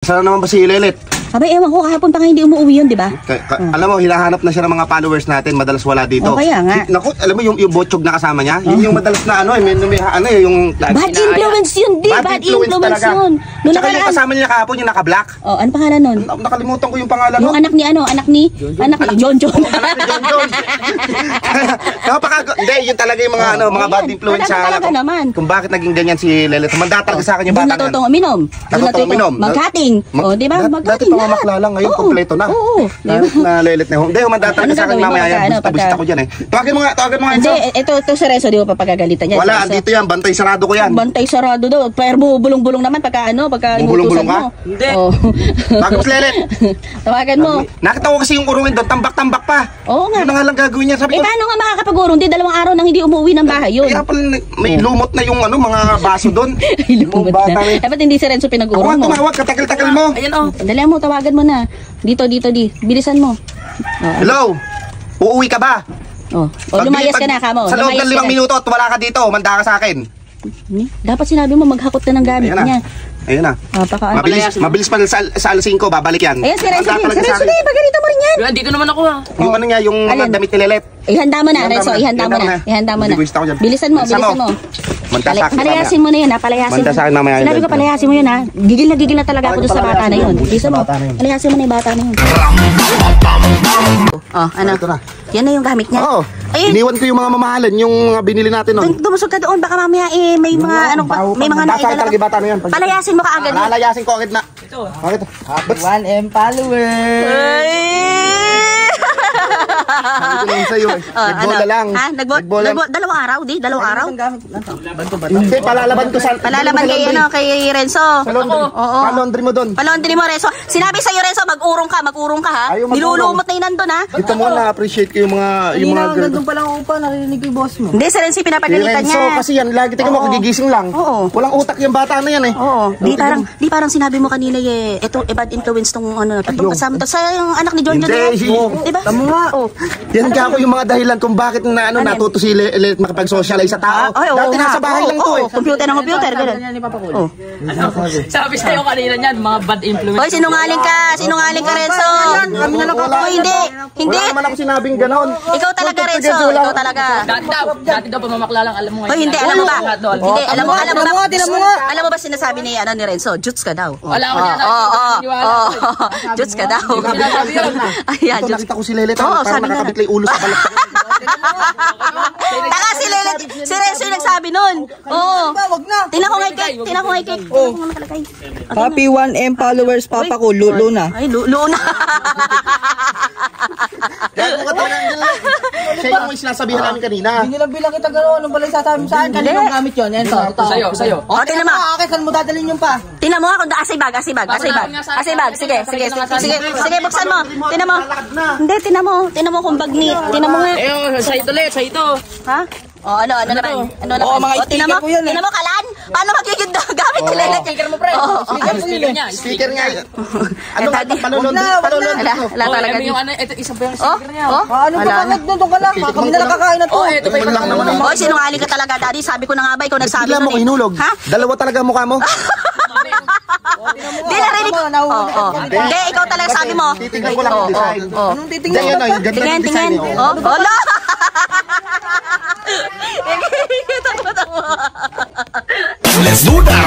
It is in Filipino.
Saan naman ba si Lelet? Abay, ewan ko, kahapon pa nga hindi umuwi yun, di ba? Alam mo, hinahanap na siya ng mga followers natin, madalas wala dito. O, kaya nga. Naku, alam mo yung botchog na kasama niya? Yun yung madalas na yung... Bad influence yun, di. Bad influence yun. Tsaka yung kasama niya kahapon, yung naka-black. Oh, ano pangalan nun? Nakalimutan ko yung pangalan yung nun. anak ni John. Anak ni John. Hindi, yun talaga yung mga bad influence sa anak. Kung bakit naging ganyan si Lelet. Manda talaga sa akin yung bata. Doon natutong uminom. Natutong uminom. Mag-cutting. O, di ba? Dati pamamakla lang, ngayon kompleto na. Oo. Na Lelet na. Hindi, humanda talaga sa akin mamaya yan. Busta ko dyan eh. Tawagin mo nga Hindi, ito si Renzo, di ba papagagalitan niya? Wala, dito yan. Bantay sarado ko yan. Bantay sarado daw. Pero bulong-bulong naman pagka bulong-bulong ka? Hindi. Bakit Lelet? Tawagan mo. Nakita ko kasi yung urungin doon, tambak-tambak pa. Oo nga. Ano nga lang gagawin niya? Sabi ko, paano nga makakapag-urong? Di 2 araw nang hindi umuwi ng bahay yun. Kaya pala may lumot na yung mga baso doon. Lumot na. Dapat hindi si Renzo pinag-urong mo. Ako tumawag, katakil-takil mo. Ayan o. Dali mo, tawagan mo na. Dito. Bilisan mo. Hello? Uuwi ka ba? Lumayas ka na, kamo. Sa loob ng 5 minuto at wala ka dito, manda ka sa akin. Dapat sinabi mo maghakot na ng gamit niya. Ayun na. Mabilis pa sa alas 5, babalik yan. Ayan, si Renzo, pagarito mo rin yan. Dito naman ako Yung ano niya, yung mga damit ni Lelet. Ihanda mo na, Renzo, ihanda mo na. Bilisan mo. Palayasin mo na yun, ha? Palayasin mo. Sinabi ko, palayasin mo yun, ha? Gigil na talaga ako doon sa bata na yun. Bilisan mo. Palayasin mo na yung bata na yun. Ano? Yan na yung gamit niya. Oo. Iniwan ko yung mga mamahalan, yung binili natin nun. Dumusog ka doon, baka mamaya may mga bata na yan. Palayasin mo ka agad. Lalayasin ko agad na. Ito. 1M followers. Sabi ko lang sa'yo eh. Nagbola lang. Ha? Nagbola? 2 araw, di? 2 araw? Hindi, palalaban ko sa... Palalaban kay Renzo. Sa laundry. Palondry mo doon. Palondry mo, Renzo. Sinabi sa'yo, Renzo, mag-urong ka, ha? Nilulumot na yun nandun, ha? Dito mo na-appreciate ko yung mga... Nandun pa lang ako pa, narinig ko yung boss mo. Hindi, si Renzo, pinapagalitan niya. Renzo, kasi yan, lagi tingin mo, kagigising lang. Walang utak yung bata na yan eh. Oo. Di parang sinabi mo kanina ito, bad influence tong kasama to. Sa yung anak ni John. Diba? Tama nga. Yan ka ako yung mga dahilan kung bakit natuto si Lelet makapag-socialize sa tao. Dati nasa bahay lang to eh. Computer, gano'n. Sabi sa'yo kanina niyan, mga bad influence. Hoy, sinungaling ka, Renzo. Hindi. Wala naman ako sinabing ganon. Ikaw talaga, Renzo. Ikaw talaga. Dati daw pamamakla lang, alam mo ngayon. Hoy, hindi, alam mo ba? Hindi, alam mo ba sinasabi ni Renzo? Juts ka daw. Wala ako niya. Juts ka daw. Ayan, Juts. Nakita ko si Lelet. Parang nakakabitlay ulo sa balat. Taka si Lelet. Si Renzo yung nagsabi nun. Oo. Tingnan ko ngay cake. Happy 1M followers, papa ko. Luna. Ay, Luna. Gago ka talaga, Angel. Siya yung sinasabihan namin kanina. Hindi lang bilang kita gano'n. Anong pala sasabi mo saan? Kaninong gamit yun? Yan to. Sa'yo. Tingnan mo. Saan mo dadalhin yung pa? Tingnan mo kung asibag. Sige, buksan mo. Tingnan mo. Hindi, tingnan mo kung bag ni. Tingnan mo nga. Sa ito. Ha? Ano naman? Mga sticker ko yan eh. Tingnan mo, Kalan? Paano magiging gamit ni Lelet? Sticker mo, pre. Speaker nga. Palulon. Wala talaga. Ito, isa pa yung sticker niya. Ano pa pangit doon ka lang? Kami na lang kakain na to. Ito pa yung Hoy, sinungaling ka talaga, Daddy. Sabi ko na nga ba, ikaw nagsabi Bigla mo ko hinulog. Ha? Dalawa talaga mukha mo. Hindi, narinig ko. Hindi, ikaw talaga sabi mo. Titingnan ko lang yung design. Anong titingnan mo? Tingin. Hala! Let's do that.